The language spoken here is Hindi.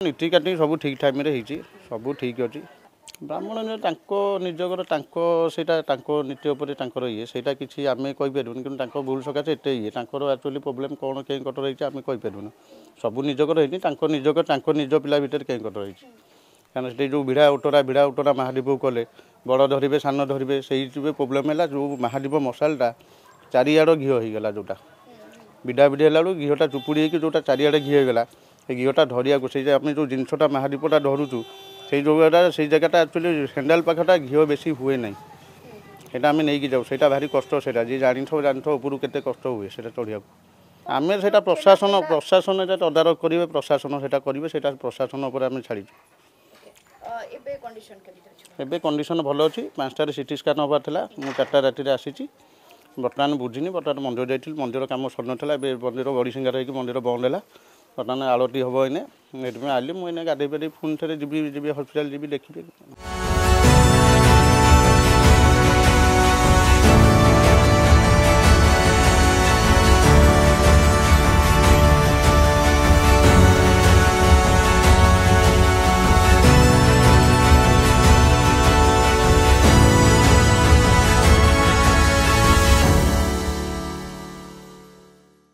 नीतिकाटी सब ठीक टाइम सब ठीक अच्छी ब्राह्मण निजगर नीति उपर ये से किसी आम कहीपरूँ कि भूल सकाशे एत ये एक्चुअली प्रोब्लेम कौन कहीं कटर रही आम कहीपरूँ सब निजकर निज पिला भितर कहीं कटर रही कहना से जो भिड़ा उटरा महादीप कले बड़ धरवे सान धरवे से प्रोब्लेम है जो महादीप मशालटा चारिआड़ घी होगला जोटा विड़ा विड़ी है घीटा चुपुड़ी जोटा चारिआड़ घी होगला घीटा धरिया से आम जो जिनसा महादीपटा धरुचु से जगह से जगह एक्चुअली हैंडल पाखटा घी बेसी हुए ना यहाँ आम नहीं जाऊ से भारी कष्ट से जी जान उपरू के कष्ट हुए से चढ़िया आम से प्रशासन प्रशासन तदारख करेंगे प्रशासन से करेंगे प्रशासन उपर आम छाड़ू एबे कंडीशन भल अच्छी 5टार सीटी स्कान हबार था मुझे 4टा राति आसी बर्तमान बुझीनी बर्तमान मंदिर जाइए मंदिर कम सर नाला मंदिर बड़ी सिंगार हो मंदिर बंद है बर्तमान आलती हम इने आली मुझे गाधे पारे पुणी थे जी हस्पिटाल जी देखिए।